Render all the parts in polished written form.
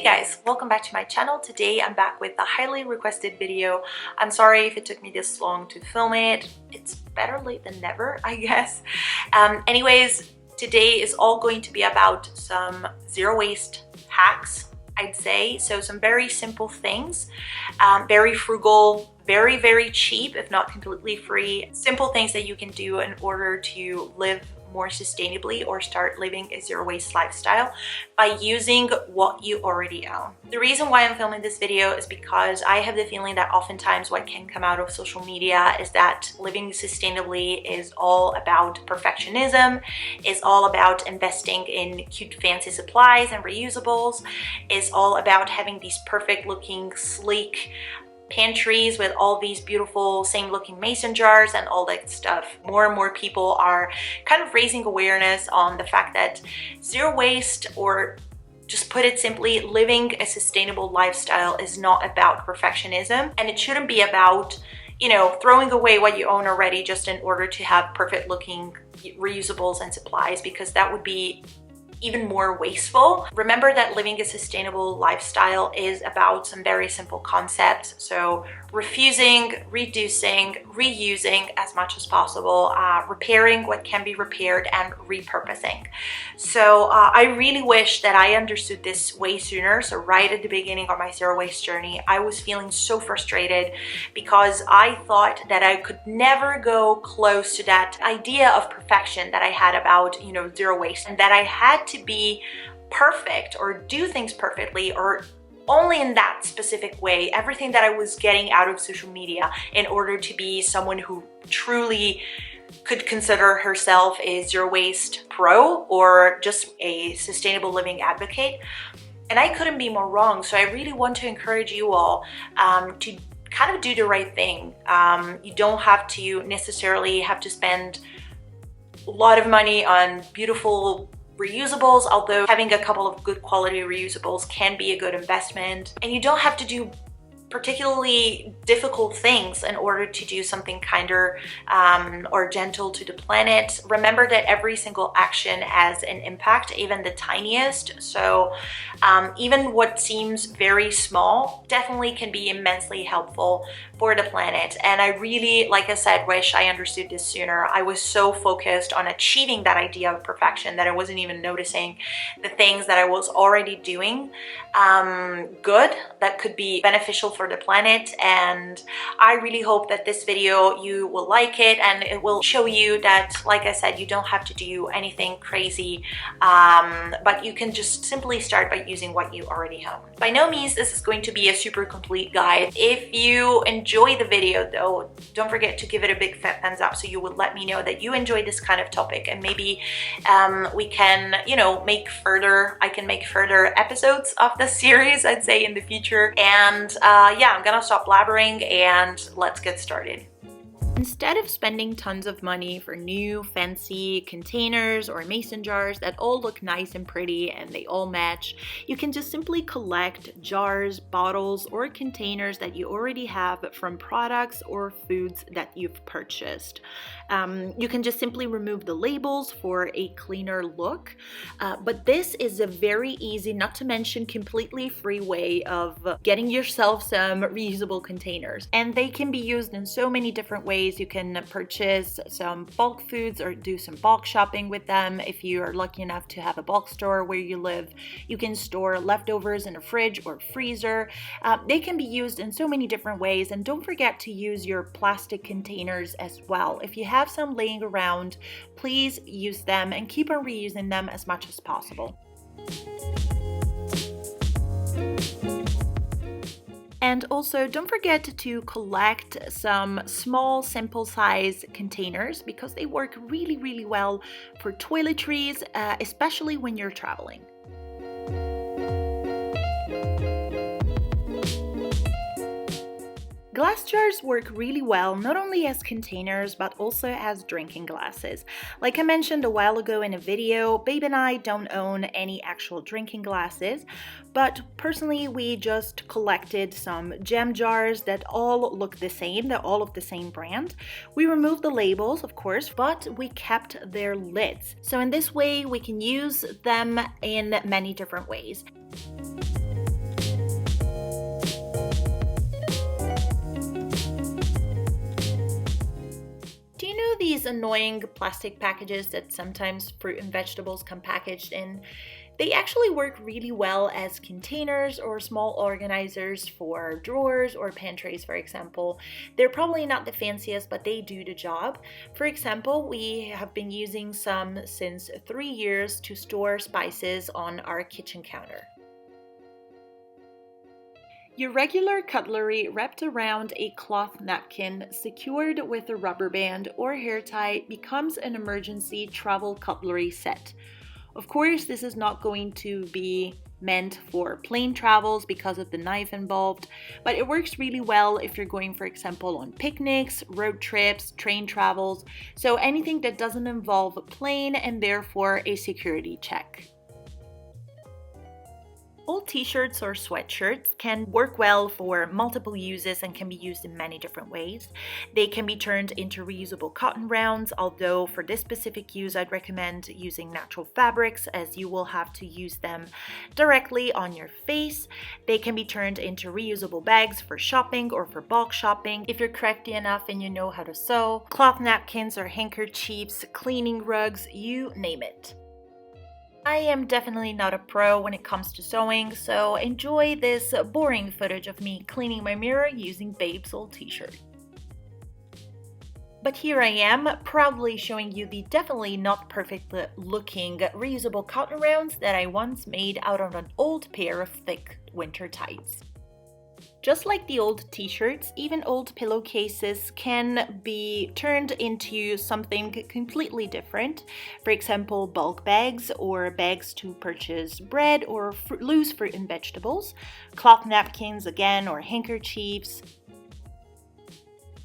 guys, welcome back to my channel. Today I'm back with a highly requested video. I'm sorry if it took me this long to film it. It's better late than never, I guess. Anyways, today is all going to be about some zero waste hacks, I'd say. So some very simple things, very frugal, very cheap, if not completely free. Simple things that you can do in order to live more sustainably or start living a zero waste lifestyle by using what you already own. The reason why I'm filming this video is because I have the feeling that oftentimes what can come out of social media is that living sustainably is all about perfectionism, is all about investing in cute fancy supplies and reusables, is all about having these perfect looking sleek pantries with all these beautiful same looking mason jars and all that stuff. More and more people are kind of raising awareness on the fact that zero waste, or just put it simply, living a sustainable lifestyle is not about perfectionism, and it shouldn't be about, you know, throwing away what you own already just in order to have perfect looking reusables and supplies, because that would be even more wasteful. Remember that living a sustainable lifestyle is about some very simple concepts. So refusing, reducing, reusing as much as possible, repairing what can be repaired, and repurposing. So I really wish that I understood this way sooner. So right at the beginning of my zero waste journey, I was feeling so frustrated because I thought that I could never go close to that idea of perfection that I had about, you know, zero waste, and that I had to be perfect or do things perfectly or only in that specific way, everything that I was getting out of social media, in order to be someone who truly could consider herself a zero waste pro or just a sustainable living advocate. And I couldn't be more wrong. So I really want to encourage you all to kind of do the right thing. You don't have to necessarily have to spend a lot of money on beautiful reusables, although having a couple of good quality reusables can be a good investment. And you don't have to do particularly difficult things in order to do something kinder or gentle to the planet. Remember that every single action has an impact, even the tiniest. So even what seems very small definitely can be immensely helpful for the planet. And I really, like I said, wish I understood this sooner. I was so focused on achieving that idea of perfection that I wasn't even noticing the things that I was already doing good that could be beneficial for the planet. And I really hope that this video, you will like it, and it will show you that, like I said, you don't have to do anything crazy, but you can just simply start by using what you already own. By no means this is going to be a super complete guide. If you enjoy the video though, don't forget to give it a big fat thumbs up, so you would let me know that you enjoy this kind of topic, and maybe we can, you know, I can make further episodes of the series, I'd say, in the future. And yeah, I'm gonna stop blabbering and let's get started. Instead of spending tons of money for new fancy containers or mason jars that all look nice and pretty and they all match, you can just simply collect jars, bottles, or containers that you already have from products or foods that you've purchased. You can just simply remove the labels for a cleaner look, but this is a very easy, not to mention completely free way of getting yourself some reusable containers. And they can be used in so many different ways. You can purchase some bulk foods or do some bulk shopping with them. If you are lucky enough to have a bulk store where you live, you can store leftovers in a fridge or freezer. They can be used in so many different ways. And don't forget to use your plastic containers as well. If you have some laying around, please use them and keep on reusing them as much as possible. And also, don't forget to collect some small, simple size containers, because they work really well for toiletries, especially when you're traveling. Glass jars work really well, not only as containers, but also as drinking glasses. Like I mentioned a while ago in a video, Babe and I don't own any actual drinking glasses, but personally we just collected some gem jars that all look the same, they're all of the same brand. We removed the labels, of course, but we kept their lids. So in this way we can use them in many different ways. these annoying plastic packages that sometimes fruit and vegetables come packaged in, they actually work really well as containers or small organizers for drawers or pantries, for example. They're probably not the fanciest, but they do the job. For example, we have been using some since 3 years to store spices on our kitchen counter. Your regular cutlery wrapped around a cloth napkin secured with a rubber band or hair tie becomes an emergency travel cutlery set. Of course, this is not going to be meant for plane travels because of the knife involved, but it works really well if you're going, for example, on picnics, road trips, train travels, so anything that doesn't involve a plane and therefore a security check. Old t-shirts or sweatshirts can work well for multiple uses and can be used in many different ways. They can be turned into reusable cotton rounds, although for this specific use I'd recommend using natural fabrics as you will have to use them directly on your face. They can be turned into reusable bags for shopping or for bulk shopping if you're crafty enough and you know how to sew. Cloth napkins or handkerchiefs, cleaning rugs, you name it. I am definitely not a pro when it comes to sewing, so enjoy this boring footage of me cleaning my mirror using Babe's old t-shirt. But here I am, proudly showing you the definitely not perfect looking reusable cotton rounds that I once made out of an old pair of thick winter tights. Just like the old t-shirts, even old pillowcases can be turned into something completely different. For example, bulk bags or bags to purchase bread or loose fruit and vegetables, cloth napkins again, or handkerchiefs.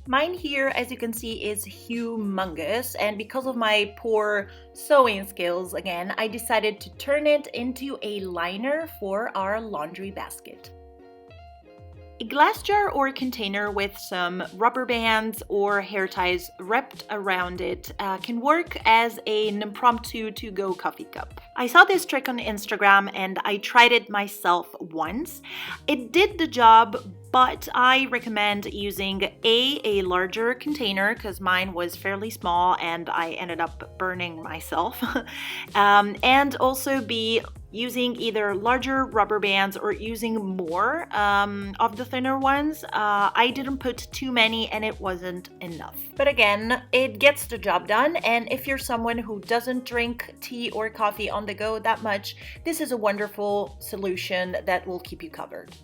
Mine here, as you can see, is humongous, and because of my poor sewing skills again, I decided to turn it into a liner for our laundry basket. A glass jar or container with some rubber bands or hair ties wrapped around it can work as an impromptu to-go coffee cup. I saw this trick on Instagram and I tried it myself once. It did the job, but I recommend using a larger container because mine was fairly small and I ended up burning myself. And also B, using either larger rubber bands or using more of the thinner ones. I didn't put too many and it wasn't enough. But again, it gets the job done, and if you're someone who doesn't drink tea or coffee on the go that much, this is a wonderful solution that will keep you covered.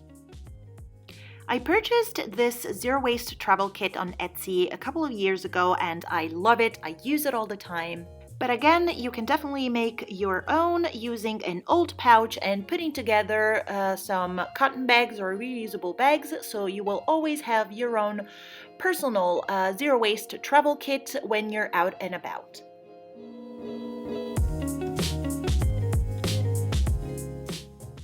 I purchased this zero waste travel kit on Etsy a couple of years ago and I love it. I use it all the time. But again, you can definitely make your own using an old pouch and putting together some cotton bags or reusable bags, so you will always have your own personal zero waste travel kit when you're out and about.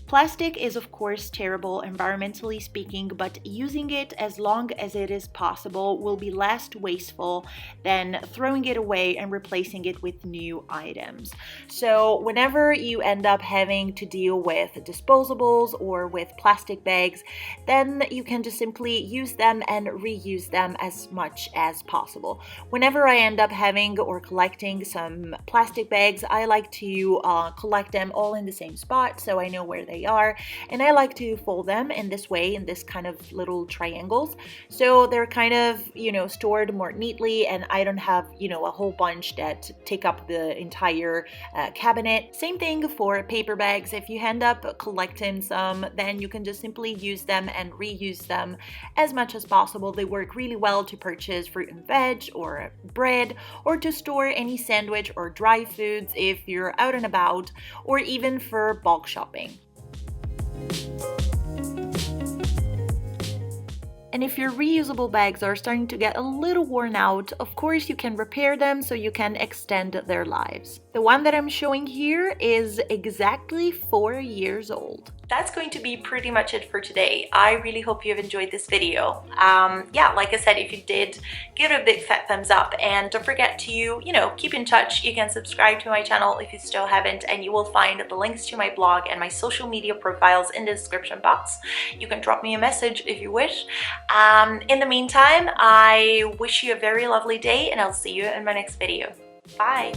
Plastic is of course terrible environmentally speaking, but using it as long as it is possible will be less wasteful than throwing it away and replacing it with new items. So whenever you end up having to deal with disposables or with plastic bags, then you can just simply use them and reuse them as much as possible. Whenever I end up having or collecting some plastic bags, I like to collect them all in the same spot so I know where they are, and I like to fold them in this way, in this kind of little triangles, so they're kind of, stored more neatly and I don't have, a whole bunch that take up the entire cabinet. Same thing for paper bags. If you end up collecting some, then you can just simply use them and reuse them as much as possible. They work really well to purchase fruit and veg or bread, or to store any sandwich or dry foods if you're out and about, or even for bulk shopping. And if your reusable bags are starting to get a little worn out, of course you can repair them so you can extend their lives. The one that I'm showing here is exactly 4 years old. That's going to be pretty much it for today. I really hope you've enjoyed this video. Yeah, like I said, if you did, give it a big fat thumbs up, and don't forget to, you know, keep in touch. You can subscribe to my channel if you still haven't, and you will find the links to my blog and my social media profiles in the description box. You can drop me a message if you wish. In the meantime, I wish you a very lovely day, and I'll see you in my next video. Bye!